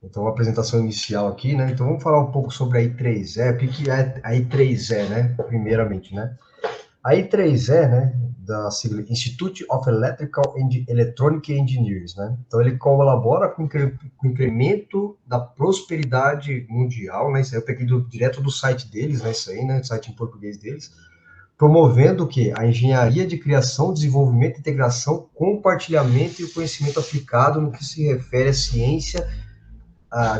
Então, uma apresentação inicial aqui, né? Então, vamos falar um pouco sobre a I3E. O que é a I3E, né? Primeiramente, né? A I3E, né? Da sigla Institute of Electrical and Electronic Engineers, né? Então, ele colabora com o incremento da prosperidade mundial, né? Isso aí eu peguei direto do site deles, né? Isso aí, né? Site em português deles, promovendo o quê? A engenharia de criação, desenvolvimento, integração, compartilhamento e o conhecimento aplicado no que se refere à ciência,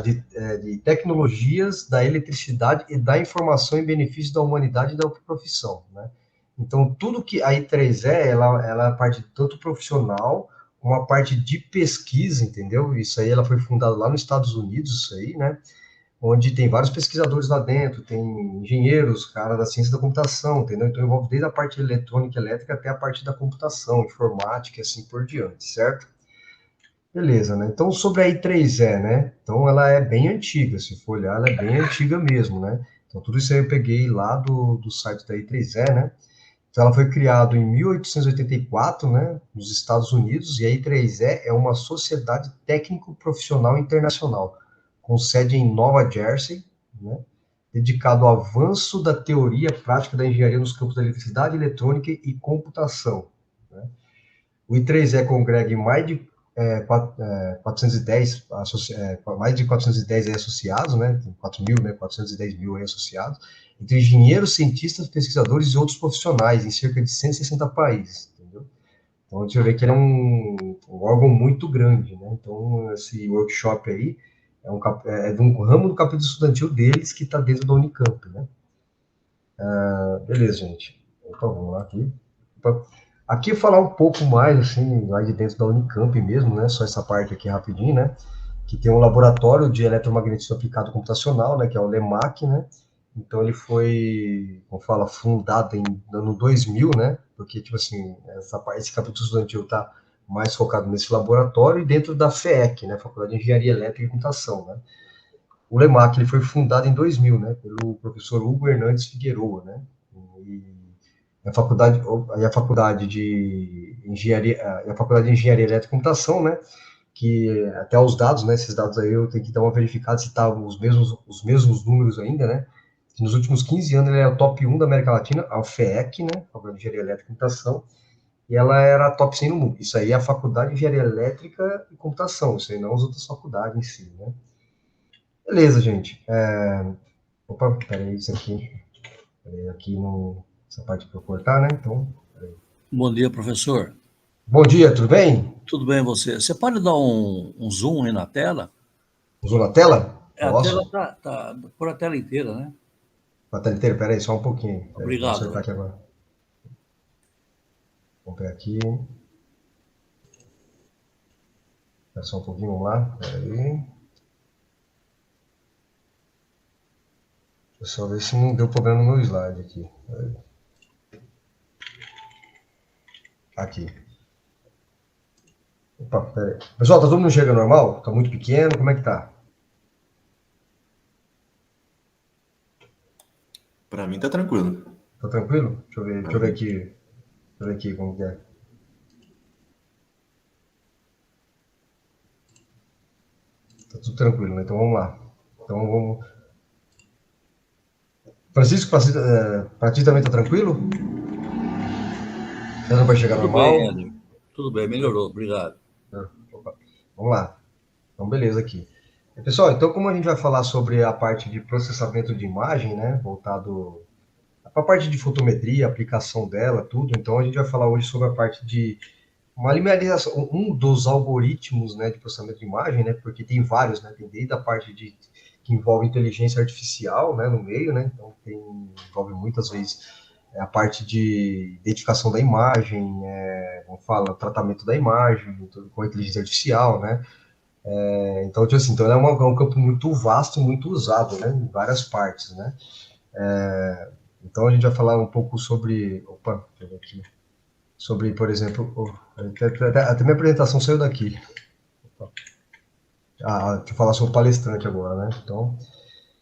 de tecnologias da eletricidade e da informação em benefício da humanidade e da profissão, né? Então, tudo que a I3E, ela é a parte tanto profissional, como a parte de pesquisa, entendeu? Isso aí, ela foi fundada lá nos Estados Unidos, isso aí, né? Onde tem vários pesquisadores lá dentro, tem engenheiros, cara da ciência da computação, entendeu? Então, envolve desde a parte eletrônica e elétrica até a parte da computação, informática e assim por diante, certo? Beleza, né? Então, sobre a I3E, né? Então, ela é bem antiga, se for olhar, ela é bem antiga mesmo, né? Então, tudo isso aí eu peguei lá do site da I3E, né? Então, ela foi criada em 1884, né, nos Estados Unidos, e a I3E é uma sociedade técnico-profissional internacional, com sede em Nova Jersey, né, dedicado ao avanço da teoria prática da engenharia nos campos da eletricidade, eletrônica e computação, né? O I3E congrega mais de 410, mais de 410 associados, né? Tem 4 mil, né? 410 mil associados, entre engenheiros, cientistas, pesquisadores e outros profissionais, em cerca de 160 países, entendeu? Então, a gente vê que ele é um órgão muito grande, né? Então, esse workshop aí é de um ramo do capítulo estudantil deles que está dentro da Unicamp, né? Beleza, gente. Então, vamos lá aqui. Aqui falar um pouco mais, assim, lá de dentro da Unicamp mesmo, né? Só essa parte aqui rapidinho, né? Que tem um laboratório de eletromagnetismo aplicado computacional, né? Que é o LEMAC, né? Então ele foi, como fala, fundado no ano 2000, né? Porque, tipo assim, esse capítulo estudantil está mais focado nesse laboratório e dentro da FEEC, né? Faculdade de Engenharia Elétrica e Computação, né? O LEMAC ele foi fundado em 2000, né? Pelo professor Hugo Hernandes Figueroa, né? E a faculdade de engenharia, a faculdade de engenharia elétrica e computação, né? Que até os dados, né? Esses dados aí eu tenho que dar uma verificada se estavam os mesmos números ainda, né? Que nos últimos 15 anos ele é o top 1 da América Latina, a FEEC, né? Faculdade de Engenharia Elétrica e Computação, e ela era a top 100 no mundo. Isso aí é a Faculdade de Engenharia Elétrica e Computação, isso aí não as outras faculdades em si, né? Beleza, gente. Opa, peraí, isso aqui. Peraí, aqui no. Essa parte para eu cortar, né? Então. Bom dia, professor. Bom dia, tudo bem? Tudo bem você? Você pode dar um zoom aí na tela? Usou na tela? A tela Posso? tá por a tela inteira, né? Na tela inteira? Peraí, só um pouquinho. Peraí, vou acertar Obrigado. aqui agora. Vamos pegar aqui. Espera só um pouquinho, vamos lá. Peraí. Deixa eu só ver se não deu problema no meu slide aqui. Peraí. Aqui. Opa, peraí. Pessoal, tá todo mundo enxergando normal? Tá muito pequeno? Como é que tá? Para mim tá tranquilo. Tá tranquilo? Deixa eu ver aqui. Deixa eu ver aqui como que é. Tá tudo tranquilo, né? Então vamos lá. Então vamos. Francisco, pra ti também tá tranquilo? Você não vai chegar Tudo bem, normal? Éder. Tudo bem, melhorou. Obrigado. Opa. Vamos lá. Então, beleza aqui. Pessoal, então como a gente vai falar sobre a parte de processamento de imagem, né, voltado para a parte de fotometria, aplicação dela, tudo, então a gente vai falar hoje sobre a parte de uma linearização, um dos algoritmos, né, de processamento de imagem, né, porque tem vários, né, tem desde a parte que envolve inteligência artificial, né, no meio, né, então envolve muitas vezes a parte de identificação da imagem, como fala, tratamento da imagem, com inteligência artificial, né. Então, tipo assim, então é um campo muito vasto e muito usado, né, em várias partes, né. Então a gente vai falar um pouco sobre, opa, deixa eu ver aqui, sobre, por exemplo, até minha apresentação saiu daqui. Deixa eu falar sobre o palestrante agora, né? Então,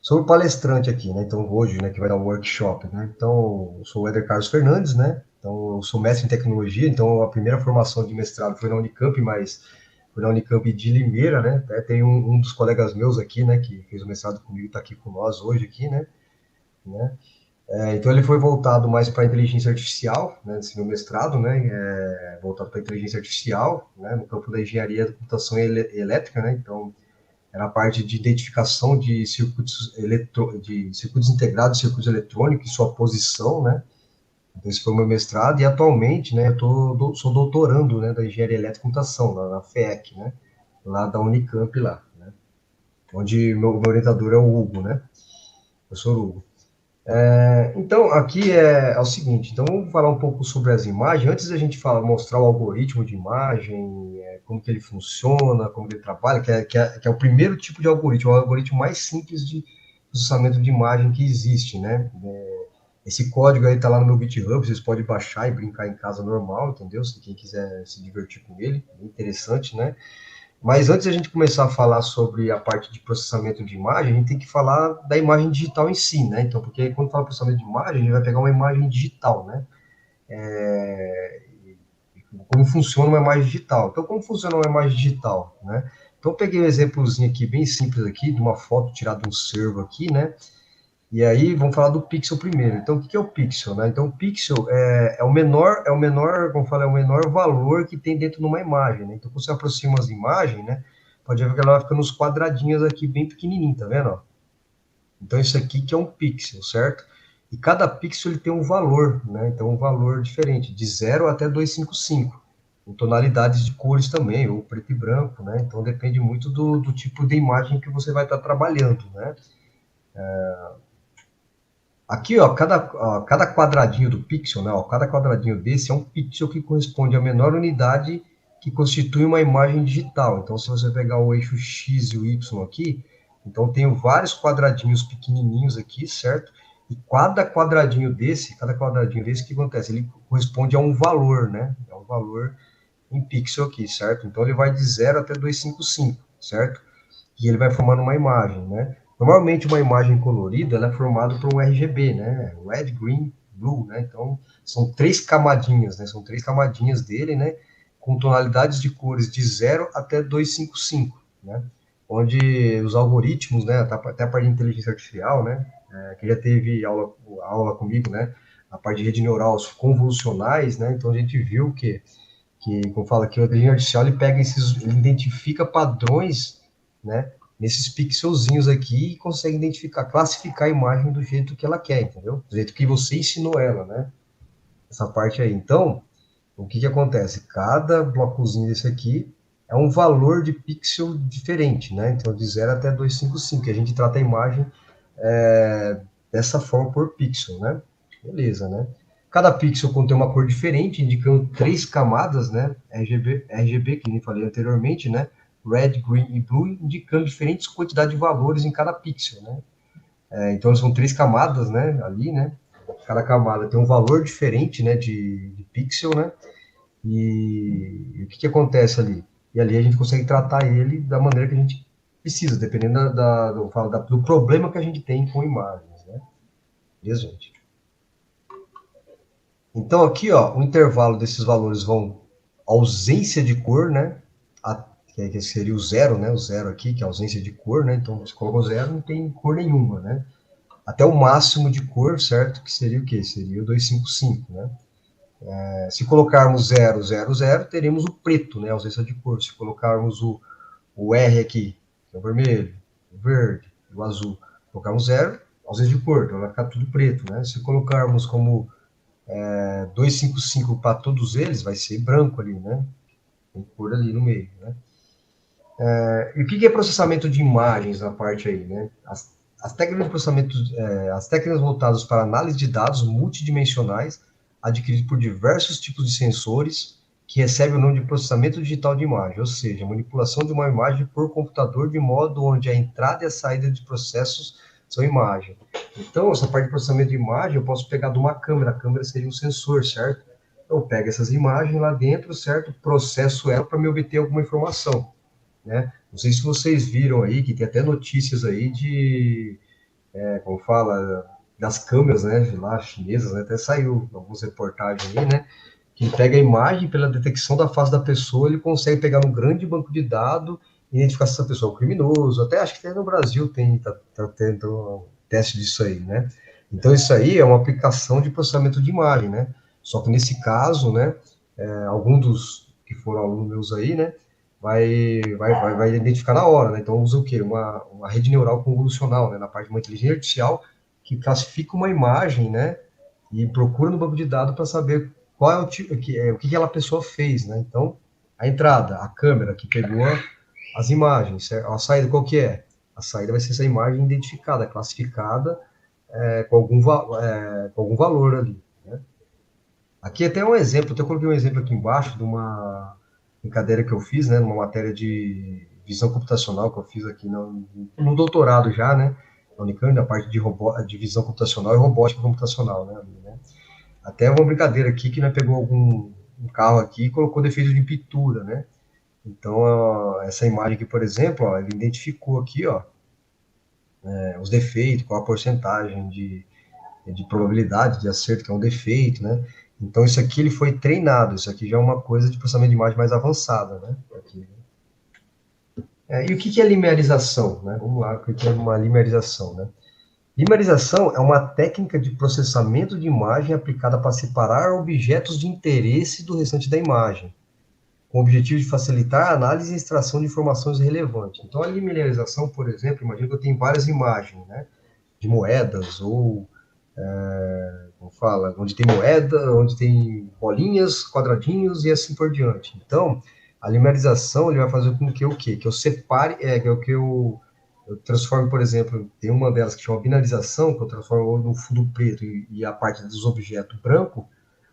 sobre o palestrante aqui, né? Então, hoje, né, que vai dar um workshop, né? Então, eu sou o Éder Carlos Fernandes, né? Então, eu sou mestre em tecnologia, então a primeira formação de mestrado foi na Unicamp, mas fui na Unicamp de Limeira, né? Até tem um dos colegas meus aqui, né, que fez o mestrado comigo, está aqui com nós hoje aqui, né? Então ele foi voltado mais para a inteligência artificial, né, esse meu mestrado, né, voltado para a inteligência artificial, né, no campo da engenharia da computação elétrica, né, então era a parte de identificação de circuitos de circuitos integrados, circuitos eletrônicos e sua posição, né. Então esse foi o meu mestrado e atualmente, né, sou doutorando, né, da engenharia elétrica e computação na FEEC, né, lá da Unicamp lá, né, onde meu orientador é o Hugo, né, professor Hugo. Então, aqui é o seguinte, então vamos falar um pouco sobre as imagens, antes da gente mostrar o algoritmo de imagem, como que ele funciona, como que ele trabalha, que é o primeiro tipo de algoritmo, o algoritmo mais simples de processamento de imagem que existe, né? Esse código aí tá lá no meu GitHub, vocês podem baixar e brincar em casa normal, entendeu? Se quem quiser se divertir com ele, é interessante, né? Mas antes de a gente começar a falar sobre a parte de processamento de imagem, a gente tem que falar da imagem digital em si, né? Então, porque quando fala processamento de imagem, a gente vai pegar uma imagem digital, né? Como funciona uma imagem digital. Então, como funciona uma imagem digital, né? Então, eu peguei um exemplozinho aqui, bem simples aqui, de uma foto tirada de um servo aqui, né? E aí, vamos falar do pixel primeiro. Então, o que é o pixel, né? Então, o pixel é o menor, como fala, é o menor valor que tem dentro de uma imagem, né? Então, quando você aproxima as imagens, né? Pode ver que ela vai ficando nos quadradinhos aqui, bem pequenininho, tá vendo? Então, isso aqui que é um pixel, certo? E cada pixel ele tem um valor, né? Então, um valor diferente, de 0 até 255, com tonalidades de cores também, ou preto e branco, né? Então, depende muito do tipo de imagem que você vai estar trabalhando, né? Aqui, ó, cada quadradinho do pixel, né, ó, cada quadradinho desse é um pixel que corresponde à menor unidade que constitui uma imagem digital. Então, se você pegar o eixo X e o Y aqui, então tenho vários quadradinhos pequenininhos aqui, certo? E cada quadradinho desse, o que acontece? Ele corresponde a um valor, né? É um valor em pixel aqui, certo? Então, ele vai de 0 até 255, certo? E ele vai formando uma imagem, né? Normalmente, uma imagem colorida, ela é formada por um RGB, né? Red, Green, Blue, né? Então, são três camadinhas, né? São três camadinhas dele, né? Com tonalidades de cores de 0 até 255, né? Onde os algoritmos, né? Até a parte de inteligência artificial, né? Que já teve aula comigo, né? A parte de rede neural convolucionais, né? Então, a gente viu como fala que o inteligência artificial, ele identifica padrões, né? Nesses pixelzinhos aqui e consegue classificar a imagem do jeito que ela quer, entendeu? Do jeito que você ensinou ela, né? Essa parte aí. Então, o que acontece? Cada blocozinho desse aqui é um valor de pixel diferente, né? Então, de 0 até 255, que a gente trata a imagem dessa forma por pixel, né? Beleza, né? Cada pixel contém uma cor diferente, indicando três camadas, né? RGB, que nem falei anteriormente, né? Red, Green e Blue, indicando diferentes quantidades de valores em cada pixel, né? Então, são três camadas, né? Ali, né? Cada camada tem um valor diferente, né? De pixel, né? E o que acontece ali? E ali a gente consegue tratar ele da maneira que a gente precisa, dependendo do problema que a gente tem com imagens, né? Beleza, gente? Então, aqui, ó, o intervalo desses valores vão ausência de cor, né? Que seria o zero, né? O zero aqui, que é a ausência de cor, né? Então, se colocou zero, não tem cor nenhuma, né? Até o máximo de cor, certo? Que seria o quê? Seria o 255, né? Se colocarmos 0, 0, 0, teremos o preto, né? A ausência de cor. Se colocarmos o R aqui, que é o vermelho, o verde, o azul, colocarmos 0, ausência de cor, então vai ficar tudo preto, né? Se colocarmos como 255 para todos eles, vai ser branco ali, né? Tem cor ali no meio, né? E o que é processamento de imagens na parte aí, né? As técnicas de processamento, as técnicas voltadas para análise de dados multidimensionais adquiridos por diversos tipos de sensores que recebem o nome de processamento digital de imagem, ou seja, manipulação de uma imagem por computador de modo onde a entrada e a saída de processos são imagem. Então, essa parte de processamento de imagem eu posso pegar de uma câmera, a câmera seria um sensor, certo? Eu pego essas imagens lá dentro, certo? Processo ela para me obter alguma informação, né? Não sei se vocês viram aí, que tem até notícias aí como fala, das câmeras, né, lá chinesas, né, até saiu algumas reportagens aí, né, que ele pega a imagem pela detecção da face da pessoa, ele consegue pegar um grande banco de dados e identificar se essa pessoa é um criminoso. Até acho que até no Brasil tá tendo um teste disso aí, né? Então, isso aí é uma aplicação de processamento de imagem, né? Só que nesse caso, né, algum dos que foram alunos meus aí, né, vai identificar na hora, né? Então, usa o quê? Uma rede neural convolucional, né, na parte de uma inteligência artificial que classifica uma imagem, né, e procura no banco de dados para saber qual é o tipo, o que aquela pessoa fez, né? Então, a entrada, a câmera que pegou as imagens, a saída qual que é? A saída vai ser essa imagem identificada, classificada, com algum valor ali, né? Aqui até um exemplo, até coloquei um exemplo aqui embaixo de uma brincadeira que eu fiz, né, numa matéria de visão computacional que eu fiz aqui no doutorado já, né, na Unicamp, na parte de visão computacional e robótica computacional, né. Até uma brincadeira aqui que, né, pegou um carro aqui e colocou defeito de pintura, né. Então, essa imagem aqui, por exemplo, ó, ele identificou aqui, ó, os defeitos, qual a porcentagem de probabilidade de acerto, que é um defeito, né? Então, isso aqui ele foi treinado, isso aqui já é uma coisa de processamento de imagem mais avançada, né? Aqui. E o que é limerização, né? Vamos lá, o que é uma limerização, né? Limerização é uma técnica de processamento de imagem aplicada para separar objetos de interesse do restante da imagem, com o objetivo de facilitar a análise e extração de informações relevantes. Então, a limerização, por exemplo, imagina que eu tenho várias imagens, né? De moedas ou como fala, onde tem moeda, onde tem bolinhas, quadradinhos e assim por diante. Então, a limerização ele vai fazer com que o quê? Que eu separe, que eu transforme, por exemplo, tem uma delas que chama binarização, que eu transformo no fundo preto e a parte dos objetos branco,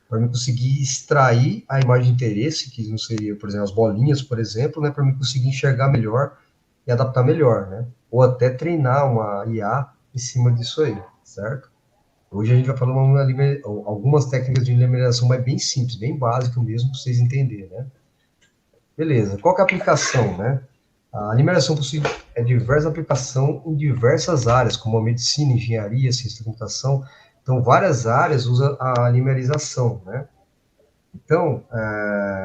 para mim conseguir extrair a imagem de interesse, que não seria, por exemplo, as bolinhas, por exemplo, né, para mim conseguir enxergar melhor e adaptar melhor, né? Ou até treinar uma IA em cima disso aí, certo? Hoje a gente vai falar algumas técnicas de limerização, mas bem simples, bem básico mesmo, para vocês entenderem, né? Beleza, qual que é a aplicação, né? A limerização possui diversas aplicações em diversas áreas, como a medicina, engenharia, ciência da computação. Então, várias áreas usam a limerização, né? Então,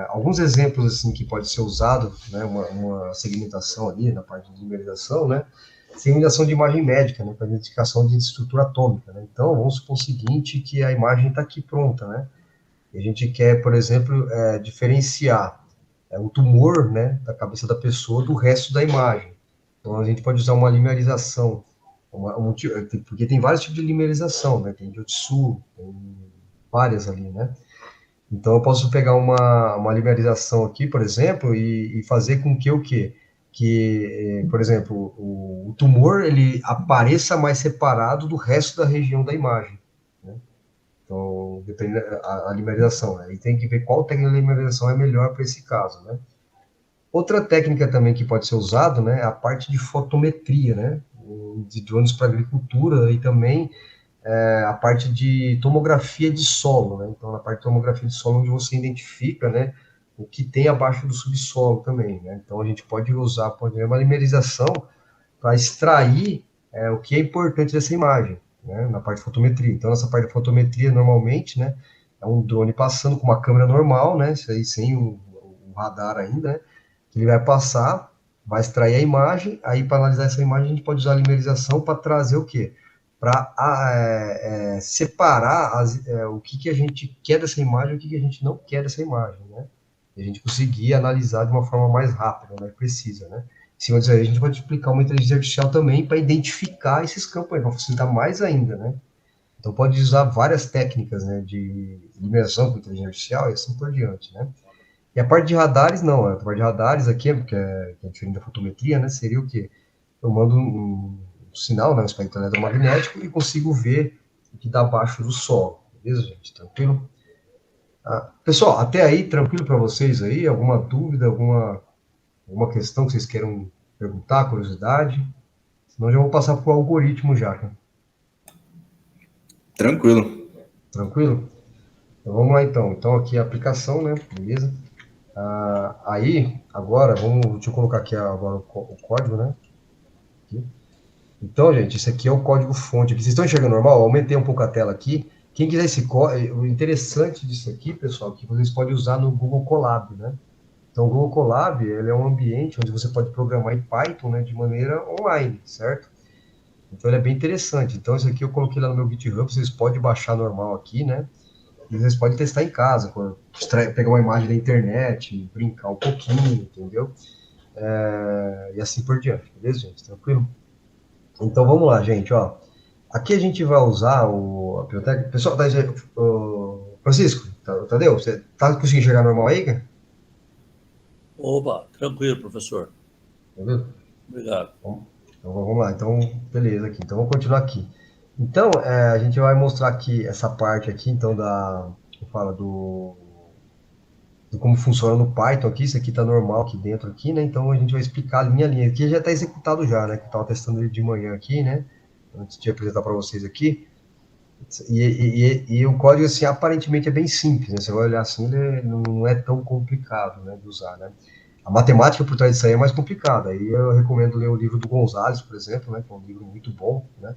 alguns exemplos assim que pode ser usado, né, uma segmentação ali na parte de limerização, né? Segmentação de imagem médica, né, para identificação de estrutura atômica, né? Então, vamos supor o seguinte, que a imagem está aqui pronta, né? E a gente quer, por exemplo, diferenciar o tumor, né, da cabeça da pessoa do resto da imagem. Então, a gente pode usar uma limerização, porque tem vários tipos de limerização, né? Tem de Otsu, tem várias ali, né? Então, eu posso pegar uma limerização aqui, por exemplo, e fazer com que o quê? Que, por exemplo, o tumor ele apareça mais separado do resto da região da imagem, né? Então, depende da limerização, né? E tem que ver qual técnica de limerização é melhor para esse caso, né? Outra técnica também que pode ser usada, né, é a parte de fotometria, né? De drones para agricultura e também a parte de tomografia de solo, né? Então, na parte de tomografia de solo, onde você identifica, né, o que tem abaixo do subsolo também, né? Então, a gente pode usar, uma limerização para extrair o que é importante dessa imagem, né, na parte de fotometria. Então, nessa parte de fotometria, normalmente, né, é um drone passando com uma câmera normal, né, isso aí sem o radar ainda, né, que ele vai passar, vai extrair a imagem, aí para analisar essa imagem, a gente pode usar a limerização para trazer o quê? Para separar o que a gente quer dessa imagem e o que a gente não quer dessa imagem, né? E a gente conseguir analisar de uma forma mais rápida, mais precisa, né? Em cima disso aí, a gente pode explicar uma inteligência artificial também para identificar esses campos aí, para facilitar mais ainda, né? Então, pode usar várias técnicas, né, de limerização com inteligência artificial e assim por diante, né? E a parte de radares, não. A parte de radares aqui, que é diferente da fotometria, né, seria o quê? Eu mando um sinal, né, um espectro eletromagnético e consigo ver o que está abaixo do solo. Beleza, gente? Tranquilo? Pessoal, até aí, tranquilo para vocês aí? Alguma dúvida, alguma questão que vocês queiram perguntar, curiosidade? Senão já vou passar para o algoritmo já. Né? Tranquilo. Tranquilo? Então vamos lá então. Então aqui a aplicação, né? Beleza? Aí, agora, deixa eu colocar aqui agora o código, né? Aqui. Então, gente, esse aqui é o código fonte. Aqui. Vocês estão enxergando normal? Eu aumentei um pouco a tela aqui, Quem quiser esse código, o interessante disso aqui, pessoal, é que vocês podem usar no Google Colab, né? Então, o Google Colab, ele é um ambiente onde você pode programar em Python, né, de maneira online, certo? Então, ele é bem interessante. Então, isso aqui eu coloquei lá no meu GitHub, vocês podem baixar normal aqui, né? E vocês podem testar em casa, pegar uma imagem da internet, brincar um pouquinho, entendeu? E assim por diante, beleza, gente? Tranquilo? Então, vamos lá, gente, ó. Aqui a gente vai usar a biblioteca. Pessoal, Francisco, Tadeu, você tá conseguindo enxergar normal aí, cara? Opa, tranquilo, professor. Tranquilo? Obrigado. Então, vamos lá. Então, beleza aqui. Então, vamos continuar aqui. Então, a gente vai mostrar aqui essa parte aqui, então, fala do como funciona no Python aqui. Isso aqui está normal aqui dentro aqui, né? Então, a gente vai explicar linha a linha. Aqui já está executado já, né? Que eu estava testando ele de manhã aqui, né? Antes de apresentar para vocês aqui. E o código, assim, aparentemente é bem simples, né? Você vai olhar assim, ele não é tão complicado, né, de usar, né? A matemática por trás disso aí é mais complicada. Aí eu recomendo ler o livro do Gonzalez, por exemplo, né, que é um livro muito bom, né,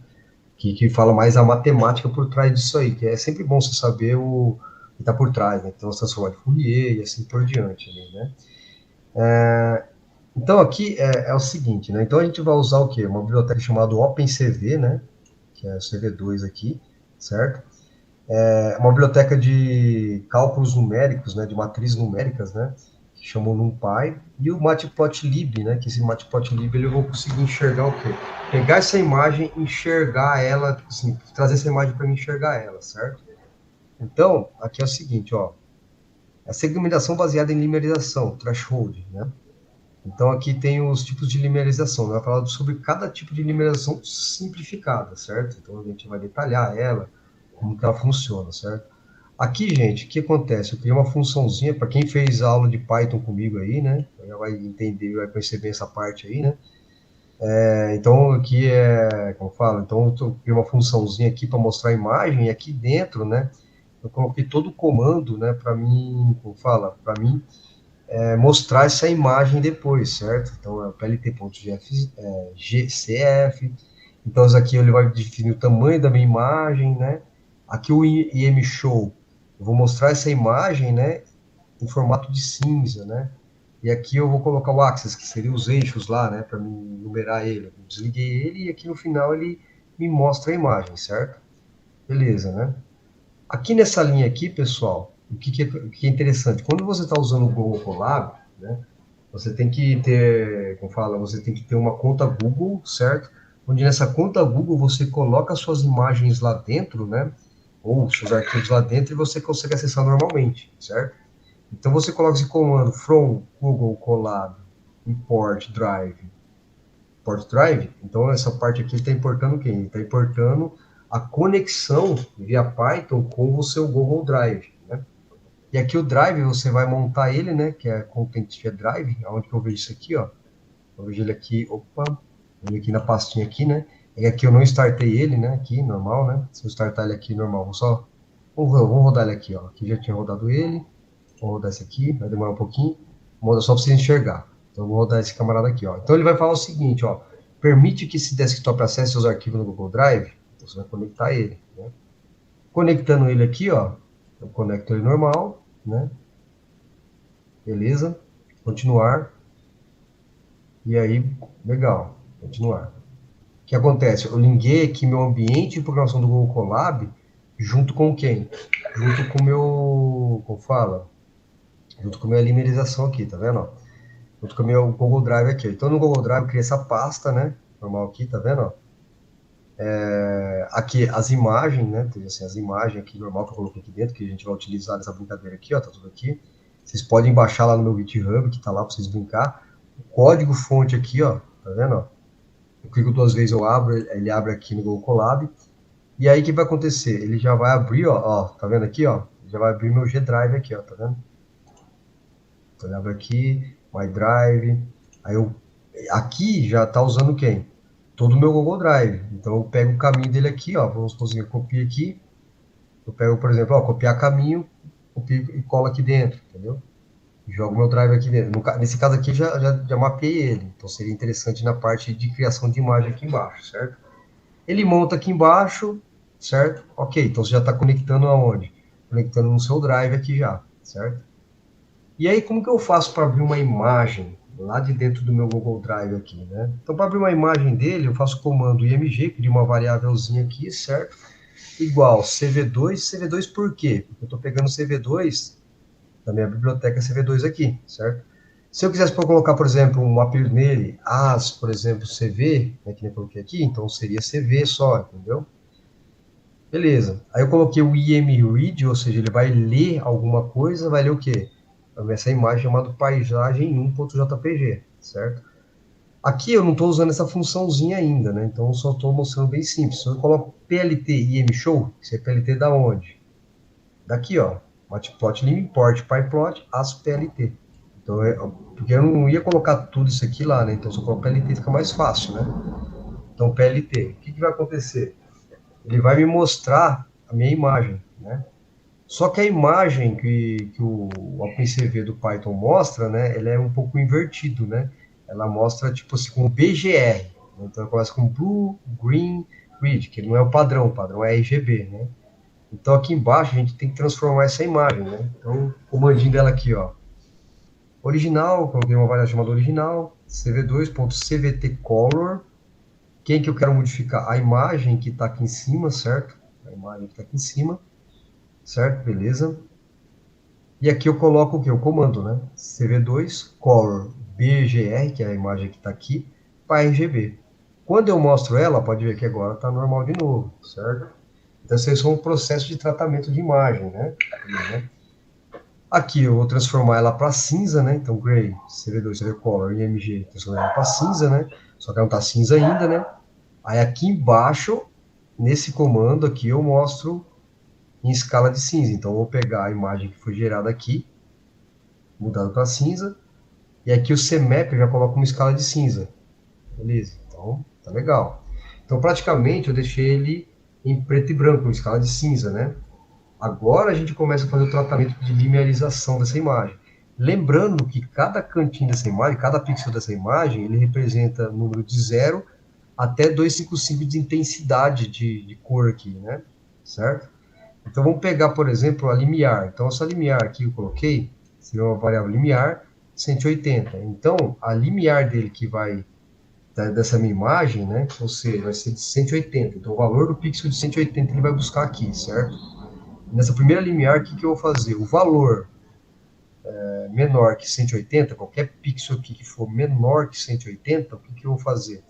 que fala mais a matemática por trás disso aí, que é sempre bom você saber o que está por trás, né? Então, as transformadas de Fourier e assim por diante, né? Então, aqui é o seguinte, né? Então, a gente vai usar o quê? Uma biblioteca chamada OpenCV, né? Que é o CV2 aqui, certo? É uma biblioteca de cálculos numéricos, né? De matrizes numéricas, né? Que chamou NumPy. E o Matplotlib, né? Que esse Matplotlib, ele eu vou conseguir enxergar o quê? Pegar essa imagem, enxergar ela, assim, trazer essa imagem para mim enxergar ela, certo? Então, aqui é o seguinte, ó. A segmentação baseada em limerização, threshold, né? Então, aqui tem os tipos de limerização. Vai falar sobre cada tipo de limerização simplificada, certo? Então, a gente vai detalhar ela, como que ela funciona, certo? Aqui, gente, o que acontece? Eu criei uma funçãozinha, para quem fez aula de Python comigo aí, né? Já vai entender, vai conhecer bem essa parte aí, né? Então, aqui como eu falo, então eu criei uma funçãozinha aqui para mostrar a imagem, e aqui dentro, né? Eu coloquei todo o comando, né? Para mim, como fala, para mim mostrar essa imagem depois, certo? Então, é o plt.gcf. Então, isso aqui ele vai definir o tamanho da minha imagem, né? Aqui o imshow, eu vou mostrar essa imagem, né? Em formato de cinza, né? E aqui eu vou colocar o axis, que seria os eixos lá, né? Para me numerar ele. Eu desliguei ele e aqui no final ele me mostra a imagem, certo? Beleza, né? Aqui nessa linha aqui, pessoal, o que é interessante? Quando você está usando o Google Colab, né, você tem que ter, como fala, você tem que ter uma conta Google, certo? Onde nessa conta Google você coloca suas imagens lá dentro, né? Ou seus arquivos lá dentro e você consegue acessar normalmente, certo? Então você coloca esse comando from Google Colab import drive. Import drive, então essa parte aqui está importando quem? Está importando a conexão via Python com o seu Google Drive, né? E aqui o Drive, você vai montar ele, né? Que é Content Drive, onde que eu vejo isso aqui, ó. Eu vejo ele aqui, ele aqui na pastinha aqui, né? E aqui eu não startei ele, né? Aqui, normal, né? Se eu startar ele aqui, normal, vamos rodar ele aqui, ó. Aqui já tinha rodado ele. Vou rodar esse aqui, vai demorar um pouquinho. Vou rodar só para você enxergar. Então, eu vou rodar esse camarada aqui, ó. Então, ele vai falar o seguinte, ó. Permite que esse desktop acesse os arquivos no Google Drive. Então, você vai conectar ele, né? Conectando ele aqui, ó. Eu conecto ele normal, né? Beleza. Continuar. E aí, legal. Continuar. O que acontece? Eu liguei aqui meu ambiente de programação do Google Colab junto com quem? Junto com o meu... Como fala? Junto com a minha limerização aqui, tá vendo? Ó? Junto com o meu Google Drive aqui. Então, no Google Drive, eu criei essa pasta, né? Normal aqui, tá vendo? Ó? Aqui, as imagens, né? Tem, assim, as imagens aqui, normal, que eu coloquei aqui dentro, que a gente vai utilizar nessa brincadeira aqui, ó. Tá tudo aqui. Vocês podem baixar lá no meu GitHub, que tá lá pra vocês brincar. O código fonte aqui, ó. Tá vendo? Ó? Eu clico duas vezes, eu abro, ele abre aqui no Google Colab. E aí, o que vai acontecer? Ele já vai abrir, ó. Tá vendo aqui, ó? Já vai abrir meu G Drive aqui, ó. Tá vendo? Então, ele abre aqui, My Drive. Aí aqui já está usando quem? Todo o meu Google Drive. Então eu pego o caminho dele aqui, ó. Vamos conseguir copiar aqui. Eu pego, por exemplo, ó, copiar caminho, copio e colo aqui dentro, entendeu? Jogo meu drive aqui dentro. Nesse caso aqui já mapeei ele. Então seria interessante na parte de criação de imagem aqui embaixo, certo? Ele monta aqui embaixo, certo? Ok, então você já está conectando aonde? Conectando no seu Drive aqui já, certo? E aí, como que eu faço para abrir uma imagem lá de dentro do meu Google Drive aqui, né? Então, para abrir uma imagem dele, eu faço o comando img, crio uma variávelzinha aqui, certo? Igual CV2, CV2 por quê? Porque eu estou pegando CV2 da minha biblioteca CV2 aqui, certo? Se eu quisesse colocar, por exemplo, um apelido nele, as, por exemplo, CV, né, que nem eu coloquei aqui, então seria CV só, entendeu? Beleza. Aí eu coloquei o imread, ou seja, ele vai ler alguma coisa, vai ler o quê? Essa imagem chamada paisagem 1.jpg, certo? Aqui eu não estou usando essa funçãozinha ainda, né? Então eu só estou mostrando bem simples. Eu coloco plt imshow, isso é plt da onde? Daqui, ó. Matplotlib import pyplot as plt. Então, porque eu não ia colocar tudo isso aqui lá, né? Então, se eu coloco plt fica mais fácil, né? Então, plt. O que vai acontecer? Ele vai me mostrar a minha imagem, né? Só que a imagem que o OpenCV do Python mostra, né? Ele é um pouco invertido, né? Ela mostra, tipo assim, com BGR. Então, ela começa com Blue, Green, Red, que não é o padrão é RGB, né? Então, aqui embaixo, a gente tem que transformar essa imagem, né? Então, o comandinho dela aqui, ó. Original, coloquei uma variável chamada original, cv2.cvtcolor. Quem que eu quero modificar? A imagem que está aqui em cima, certo? A imagem que está aqui em cima, certo? Beleza. E aqui eu coloco o que? O comando, né? cv2color bgr, que é a imagem que está aqui, para RGB. Quando eu mostro ela, pode ver que agora está normal de novo, certo? Então, esses são um processo de tratamento de imagem, né? Aqui eu vou transformar ela para cinza, né? Então, gray, CV2, CV color, IMG, transformar ela para cinza, né? Só que ela não está cinza ainda, né? Aí aqui embaixo, nesse comando aqui, eu mostro em escala de cinza. Então, eu vou pegar a imagem que foi gerada aqui, mudada para cinza, e aqui o CMap eu já coloco uma escala de cinza. Beleza, então tá legal. Então, praticamente, eu deixei ele em preto e branco, em escala de cinza, né? Agora a gente começa a fazer o tratamento de linearização dessa imagem. Lembrando que cada cantinho dessa imagem, cada pixel dessa imagem, ele representa um número de 0 até 255 de intensidade de cor aqui, né? Certo? Então vamos pegar, por exemplo, a limiar. Então essa limiar aqui eu coloquei, seria uma variável limiar, 180. Então a limiar dele que vai dessa minha imagem, né? Ou seja, vai ser de 180. Então o valor do pixel de 180 ele vai buscar aqui, certo? Nessa primeira limiar, o que, que eu vou fazer? O valor menor que 180, qualquer pixel aqui que for menor que 180, o que, que eu vou fazer?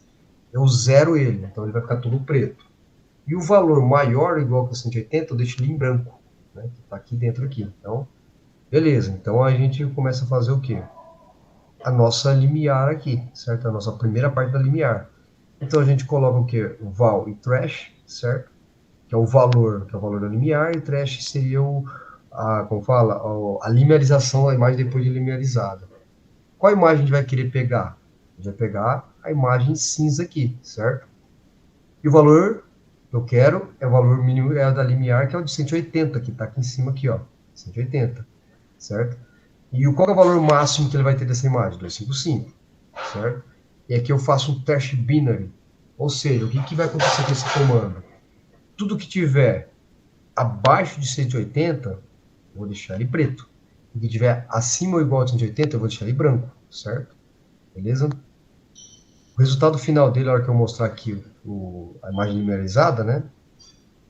Eu zero ele, então ele vai ficar todo preto. E o valor maior ou igual que 180, eu deixo ele em branco, né, que está aqui dentro aqui. Então, beleza. Então a gente começa a fazer o quê? A nossa limiar aqui, certo? A nossa primeira parte da limiar. Então a gente coloca o quê? O val e trash, certo? Que é o valor, que é o valor da limiar, e trash seria como fala, a linearização da imagem depois de linearizada. Qual imagem a gente vai querer pegar? A gente vai pegar a imagem cinza aqui, certo? E o valor que eu quero é o valor mínimo da limiar, que é o de 180, que está aqui em cima, aqui, ó, 180, certo? E qual é o valor máximo que ele vai ter dessa imagem? 255, certo? E aqui eu faço um trash binary, ou seja, o que vai acontecer com esse comando? Tudo que tiver abaixo de 180, eu vou deixar ele preto. O que tiver acima ou igual a 180, eu vou deixar ele branco, certo? Beleza? O resultado final dele, na hora que eu mostrar aqui a imagem linearizada, né?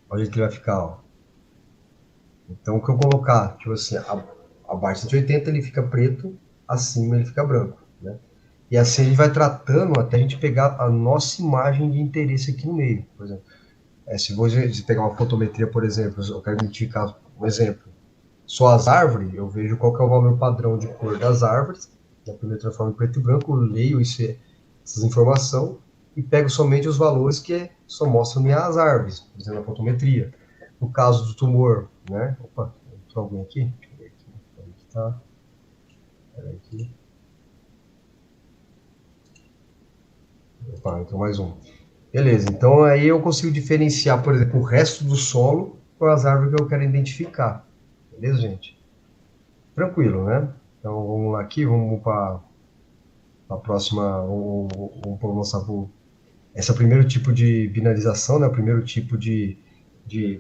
Olha que ele vai ficar, ó. Então, o que eu colocar, tipo assim, abaixo de 180 ele fica preto, acima ele fica branco, né? E assim a gente vai tratando até a gente pegar a nossa imagem de interesse aqui no meio, por exemplo. Se você pegar uma fotometria, por exemplo, eu quero identificar um exemplo, só as árvores, eu vejo qual que é o valor padrão de cor das árvores, na primeira transformo em preto e branco, eu leio essas informações e pego somente os valores que só mostram as árvores, por exemplo, na fotometria. No caso do tumor, né? Opa, entrou alguém aqui? Deixa eu ver aqui. Onde que tá? Peraí aqui. Opa, entrou mais um. Beleza, então aí eu consigo diferenciar, por exemplo, o resto do solo com as árvores que eu quero identificar. Beleza, gente? Tranquilo, né? Então vamos lá aqui, vamos para a próxima, vamos mostrar esse é o primeiro tipo de binarização, né? O primeiro tipo de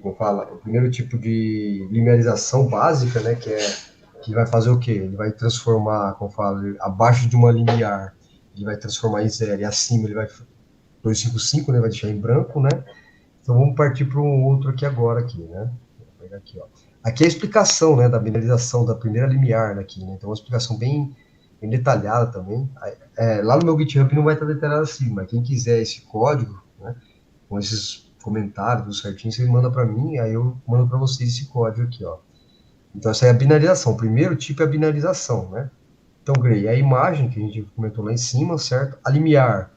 como fala, o primeiro tipo de linearização básica, né, que vai fazer o quê? Ele vai transformar, como fala, abaixo de uma linear, ele vai transformar em zero, e acima ele vai 255, né, vai deixar em branco, né? Então vamos partir para um outro aqui agora, aqui, né? Vou pegar aqui, ó. Aqui é a explicação, né, da binarização da primeira limiar aqui, né? Então uma explicação bem detalhada também. Lá no meu GitHub não vai estar detalhado assim, mas quem quiser esse código, né, com esses comentários tudo certinho, você manda para mim, aí eu mando para vocês esse código aqui, ó. Então essa é a binarização. O primeiro tipo é a binarização, né? Então, Grey, é a imagem que a gente comentou lá em cima, certo? A limiar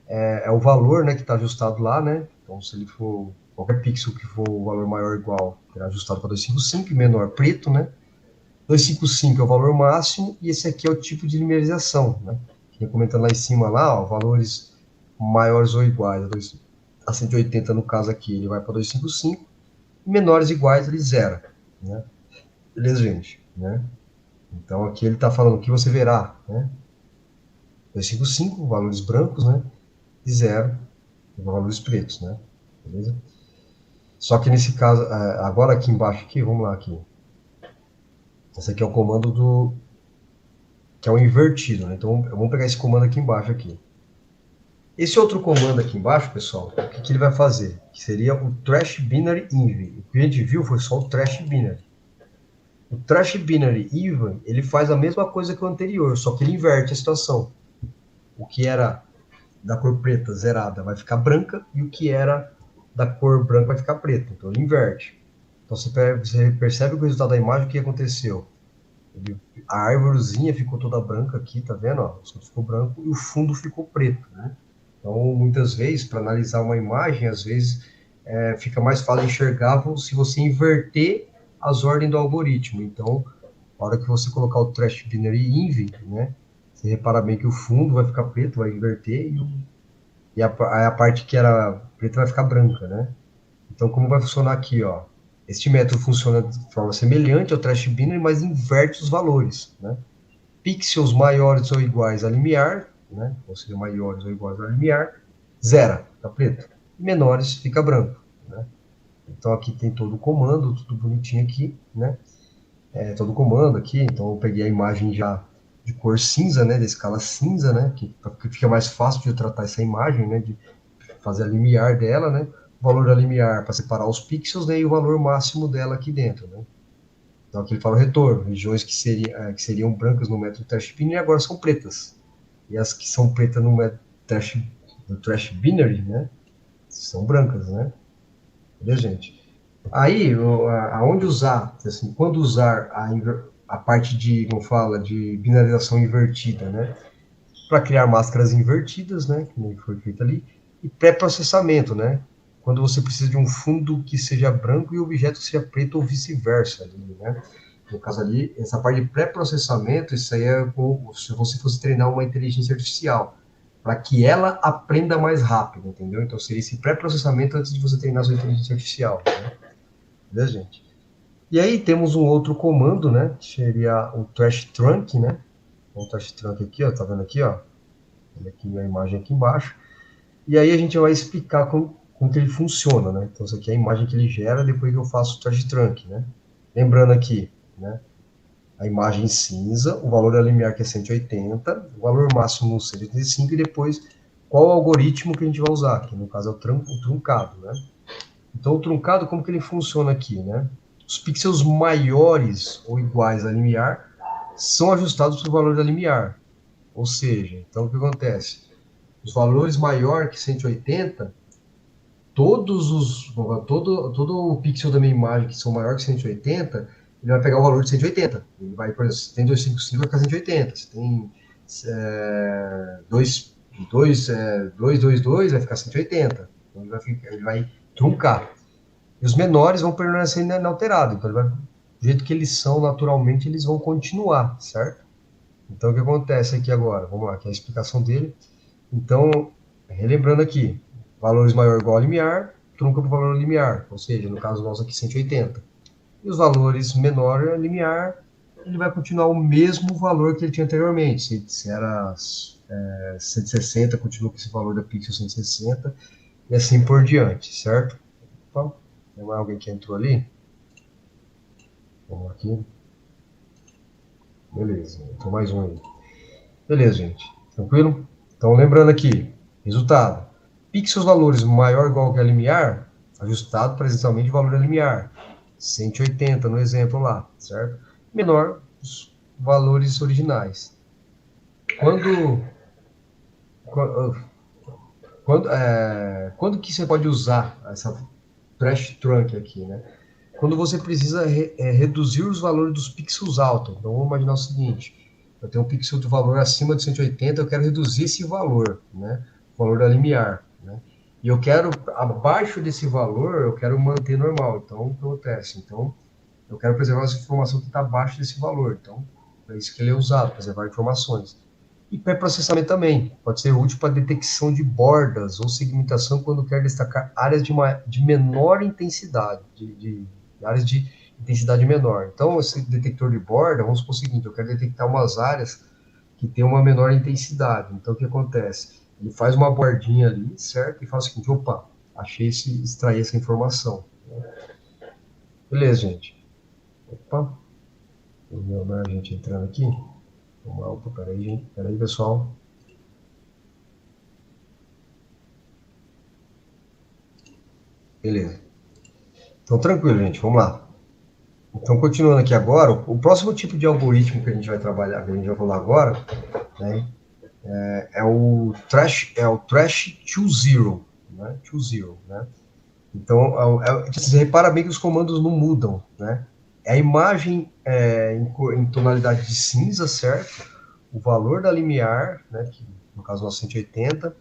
é o valor, né, que está ajustado lá, né? Então, se ele for qualquer pixel que for o valor maior ou igual, será ajustado para 255, e menor preto, né? 255 é o valor máximo, e esse aqui é o tipo de linearização, né? Que comentando lá em cima, lá, ó, valores maiores ou iguais a 180, no caso aqui, ele vai para 255, e menores ou iguais, ele zera, né? Beleza, gente? Né? Então, aqui ele está falando que você verá, né? 255, valores brancos, né? E zero, valores pretos, né? Beleza? Só que nesse caso, agora aqui embaixo, aqui, vamos lá aqui. Esse aqui é o comando que é o invertido, né? Então, vamos pegar esse comando aqui embaixo, aqui. Esse outro comando aqui embaixo, pessoal, o que ele vai fazer? Que seria o trash binary env. O que a gente viu foi só o trash binary. O trash binary even, ele faz a mesma coisa que o anterior, só que ele inverte a situação. O que era da cor preta zerada vai ficar branca, e o que era da cor branca vai ficar preto. Então ele inverte. Então você percebe que o resultado da imagem, o que aconteceu? A árvorezinha ficou toda branca aqui, tá vendo? Ó, o fundo ficou branco e o fundo ficou preto, né? Então, muitas vezes, para analisar uma imagem, às vezes fica mais fácil enxergar se você inverter as ordens do algoritmo. Então, na hora que você colocar o trash binary env, né? Você repara bem que o fundo vai ficar preto, vai inverter, e a parte que era preta vai ficar branca, né? Então, como vai funcionar aqui, ó? Este método funciona de forma semelhante ao trash binary, mas inverte os valores, né? Pixels maiores ou iguais a limiar, né? Ou seja, maiores ou iguais a limiar, zera, fica preto. Menores, fica branco, né? Então, aqui tem todo o comando, tudo bonitinho aqui, né? Todo o comando aqui. Então, eu peguei a imagem já de cor cinza, né? De escala cinza, né? Que fica mais fácil de eu tratar essa imagem, né? De fazer a limiar dela, né? O valor da limiar para separar os pixels, né? E o valor máximo dela aqui dentro, né? Então, aqui ele fala o retorno. Regiões que seriam brancas no método trash binary agora são pretas. E as que são pretas no método trash binary, né? São brancas, né? Beleza, gente? Aí, aonde usar, assim, quando usar a parte de, como fala, de binarização invertida, né? Para criar máscaras invertidas, né? Que foi feito ali. E pré-processamento, né? Quando você precisa de um fundo que seja branco e o objeto seja preto ou vice-versa, né? No caso ali, essa parte de pré-processamento, isso aí é como se você fosse treinar uma inteligência artificial, para que ela aprenda mais rápido, entendeu? Então seria esse pré-processamento antes de você treinar a sua inteligência artificial, né? Beleza, gente? E aí temos um outro comando, né? Que seria o trash trunk, né? O trash trunk aqui, ó, tá vendo aqui, ó? Olha aqui a imagem aqui embaixo. E aí a gente vai explicar como que ele funciona, né? Então, isso aqui é a imagem que ele gera depois que eu faço o trash trunk, né? Lembrando aqui, né? A imagem cinza, o valor da limiar que é 180, o valor máximo 185, e depois qual o algoritmo que a gente vai usar, que no caso é o truncado, né? Então, o truncado, como que ele funciona aqui, né? Os pixels maiores ou iguais à limiar são ajustados para o valor da limiar. Ou seja, então o que acontece? Os valores maior que 180, todo o pixel da minha imagem que são maior que 180, ele vai pegar o valor de 180. Ele vai, por exemplo, se tem 255, vai ficar 180. Se tem 222, vai ficar 180. Então ele vai truncar. E os menores vão permanecer inalterados. Então, do jeito que eles são naturalmente, eles vão continuar, certo? Então, o que acontece aqui agora? Vamos lá, que é a explicação dele. Então, relembrando aqui, valores maior ou igual a limiar, trunca para o valor limiar, ou seja, no caso nosso aqui, 180. E os valores menor a limiar, ele vai continuar o mesmo valor que ele tinha anteriormente. Se era 160, continua com esse valor da pixel 160, e assim por diante, certo? Então, Tem mais alguém que entrou ali? Vamos aqui. Beleza, entrou mais um aí. Beleza, gente. Tranquilo? Então, lembrando aqui, resultado. Pixels valores maior ou igual que a limiar, ajustado para exatamente o valor da limiar. 180 no exemplo lá, certo? Menor os valores originais. Quando que você pode usar essa trash trunk aqui, né? Quando você precisa reduzir os valores dos pixels altos. Então, vamos imaginar o seguinte, eu tenho um pixel de valor acima de 180, eu quero reduzir esse valor, né? O valor da limiar, né? E eu quero, abaixo desse valor, eu quero manter normal. Então, o que acontece? Então, eu quero preservar essa informação que está abaixo desse valor. Então, é isso que ele é usado, preservar informações. E pré-processamento também. Pode ser útil para detecção de bordas ou segmentação quando quer destacar áreas de menor intensidade, de áreas de intensidade menor. Então, esse detector de borda, vamos supor o seguinte, eu quero detectar umas áreas que tem uma menor intensidade. Então, o que acontece? Ele faz uma bordinha ali, certo? E fala o seguinte, opa, achei extrair essa informação. Beleza, gente. Opa, a gente entrando aqui. Vamos lá, opa, peraí, gente. Peraí, pessoal. Beleza. Então, tranquilo, gente. Vamos lá. Então, continuando aqui agora, o próximo tipo de algoritmo que a gente vai trabalhar, que a gente vai falar agora, né, é o trash to zero, né? To zero, né? Então, você repara bem que os comandos não mudam, né? A imagem em tonalidade de cinza, certo? O valor da limiar, né? Que no caso é 180,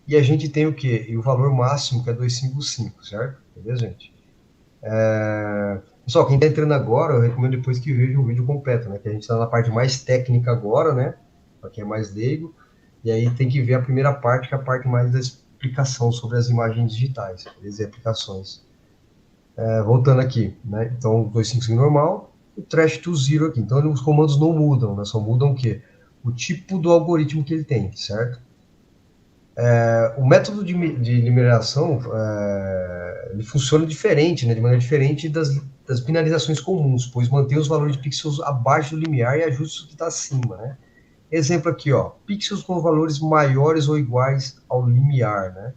e a gente tem o quê? E o valor máximo, que é 255, certo? Beleza, gente? Pessoal, quem está entrando agora, eu recomendo depois que veja o vídeo completo, né? Que a gente está na parte mais técnica agora, né? Para quem é mais leigo. E aí tem que ver a primeira parte, que é a parte mais da explicação sobre as imagens digitais, beleza? E aplicações. Voltando aqui, né? Então, 255 normal, o trash to zero aqui. Então, os comandos não mudam, né? Só mudam o quê? O tipo do algoritmo que ele tem, certo? O método de mineração ele funciona diferente, né, de maneira diferente das binarizações comuns, pois mantém os valores de pixels abaixo do limiar e ajusta o que está acima, né? Exemplo aqui, ó, pixels com valores maiores ou iguais ao limiar, né?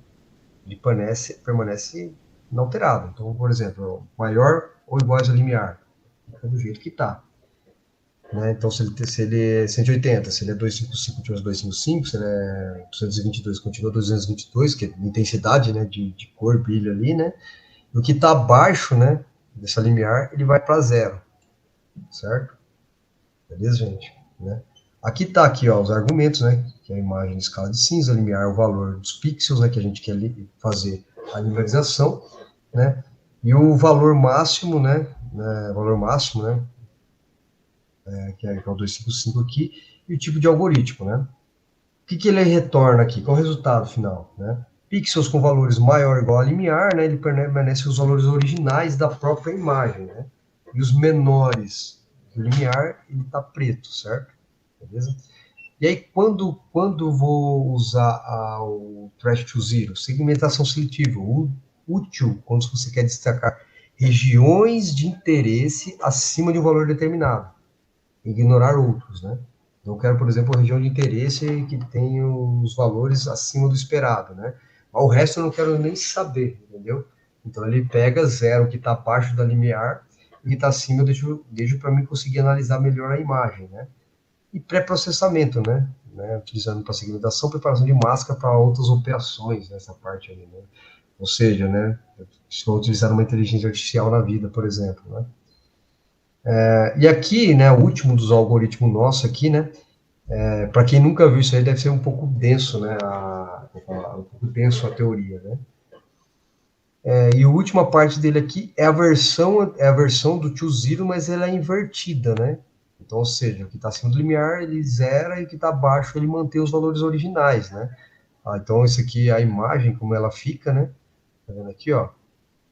Ele permanece inalterado. Então, por exemplo, maior ou iguais ao limiar, fica do jeito que está. Né? Então, se ele é 180, se ele é 255, continua 255, se ele é 222, continua 222, que é intensidade, né, de cor, brilho ali, né? E o que está abaixo, né, dessa limiar, ele vai para zero, certo? Beleza, gente? Né? Aqui está aqui, ó, os argumentos, né, que é a imagem de escala de cinza, limiar, o valor dos pixels, né, que a gente quer fazer a linearização, né? E o valor máximo, né, que é o 255 aqui, e o tipo de algoritmo, né? O que ele retorna aqui? Qual é o resultado final, né? Pixels com valores maior ou igual a limiar, né? Ele permanece os valores originais da própria imagem, né? E os menores do limiar, ele está preto, certo? Beleza? E aí, quando vou usar o trash to zero? Segmentação seletiva, útil quando você quer destacar regiões de interesse acima de um valor determinado. Ignorar outros, né? Eu quero, por exemplo, a região de interesse que tem os valores acima do esperado, né? Mas o resto eu não quero nem saber, entendeu? Então ele pega zero que está abaixo da limiar e que está acima eu deixo para mim conseguir analisar melhor a imagem, né? E pré-processamento, né? Utilizando para segmentação, preparação de máscara para outras operações nessa parte aí, né? Ou seja, né? Estou utilizando uma inteligência artificial na vida, por exemplo, né? E aqui, né, o último dos algoritmos nosso aqui, né, para quem nunca viu isso aí, deve ser um pouco denso, né, um pouco denso a teoria, né. E a última parte dele aqui é a versão do to zero, mas ela é invertida, né. Então, ou seja, o que está acima do limiar, ele zera, e o que está abaixo, ele mantém os valores originais, né. Então, isso aqui é a imagem, como ela fica, né. Tá vendo aqui, ó.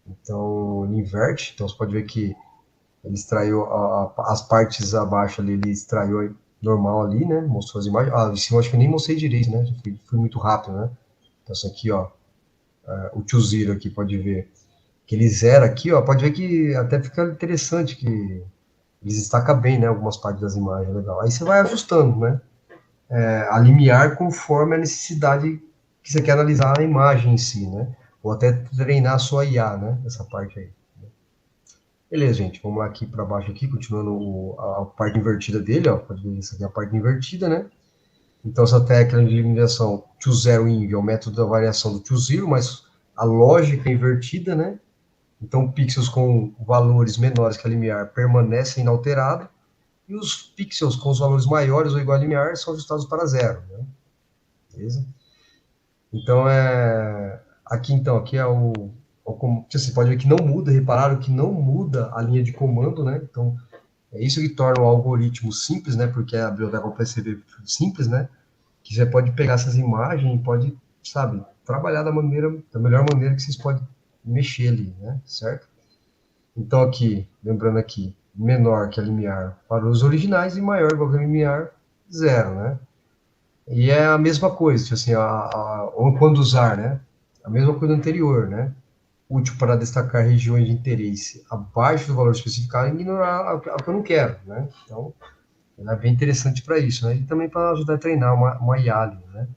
Então, ele inverte. Então, você pode ver que ele extraiu as partes abaixo ali, ele extraiu normal ali, né? Mostrou as imagens. Em cima acho que eu nem mostrei direito, né? Fui muito rápido, né? Então, isso aqui, ó, o to zero aqui, pode ver que ele zera aqui, ó, pode ver que até fica interessante, que ele destaca bem, né, algumas partes das imagens, legal. Aí você vai ajustando, né, a limiar conforme a necessidade que você quer analisar a imagem em si, né, ou até treinar a sua IA, né, essa parte aí. Beleza, gente, vamos lá aqui para baixo aqui, continuando a parte invertida dele, ó, pode ver isso aqui é a parte invertida, né. Então, essa técnica de eliminação to zero inv é o método da variação do to zero, mas a lógica é invertida, né? Então, pixels com valores menores que a limiar permanecem inalterados, e os pixels com os valores maiores ou igual a limiar são ajustados para zero, né? Beleza? Então, aqui é você pode ver que não muda, repararam que não muda a linha de comando, né? Então, é isso que torna o algoritmo simples, né? Porque a biblioteca OpenCV simples, né? Que você pode pegar essas imagens e pode, sabe, trabalhar da melhor maneira que vocês podem mexer ali, né? Certo? Então aqui, lembrando aqui, menor que a limiar para os originais e maior igual que a limiar, zero, né? E é a mesma coisa, tipo assim, ou quando usar, né? A mesma coisa anterior, né? Útil para destacar regiões de interesse abaixo do valor especificado e ignorar a que eu não quero, né? Então, ela é bem interessante para isso, né? E também para ajudar a treinar uma IA ali, né?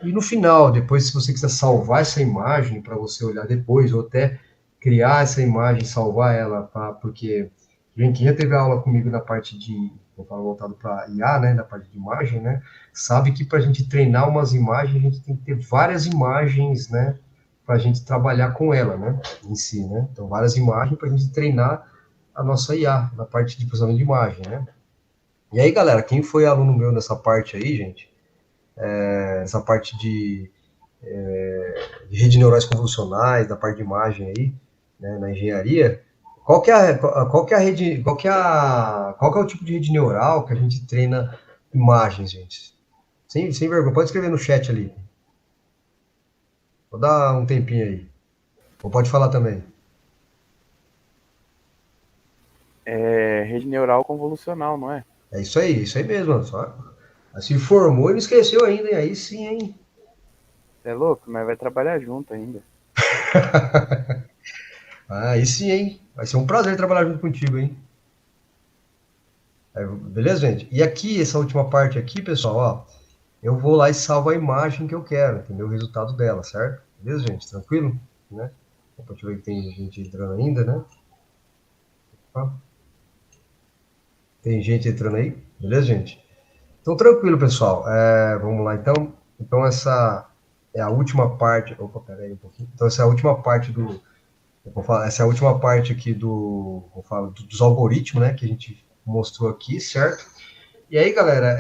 E no final, depois, se você quiser salvar essa imagem para você olhar depois, ou até criar essa imagem, salvar ela, porque quem já teve aula comigo na parte de, vou falar voltado para IA, né, na parte de imagem, né, sabe que para a gente treinar umas imagens, a gente tem que ter várias imagens, né, para a gente trabalhar com ela, né, em si, né. Então, várias imagens para a gente treinar a nossa IA, na parte de processamento de imagem, né. E aí, galera, quem foi aluno meu nessa parte aí, gente, essa parte de rede de neurais convolucionais, da parte de imagem aí, né, na engenharia, qual que é a rede, qual que é o tipo de rede neural que a gente treina imagens, gente? Sem vergonha, pode escrever no chat ali. Vou dar um tempinho aí. Ou pode falar também. É rede neural convolucional, não é? É isso aí mesmo. Só se formou e não esqueceu ainda, hein? Aí sim, hein? Você é louco? Mas vai trabalhar junto ainda. Aí sim, hein? Vai ser um prazer trabalhar junto contigo, hein? Beleza, gente? E aqui, essa última parte aqui, pessoal, ó, eu vou lá e salvo a imagem que eu quero, entendeu? O resultado dela, certo? Beleza, gente? Tranquilo? Né? Opa, deixa eu ver que tem gente entrando ainda, né? Opa. Tem gente entrando aí? Beleza, gente? Então, tranquilo, pessoal. Vamos lá, então. Então, essa é a última parte... Opa, pera aí um pouquinho. Então, essa é a última parte do... Essa é a última parte aqui dos algoritmos, né? Que a gente mostrou aqui, certo? E aí, galera...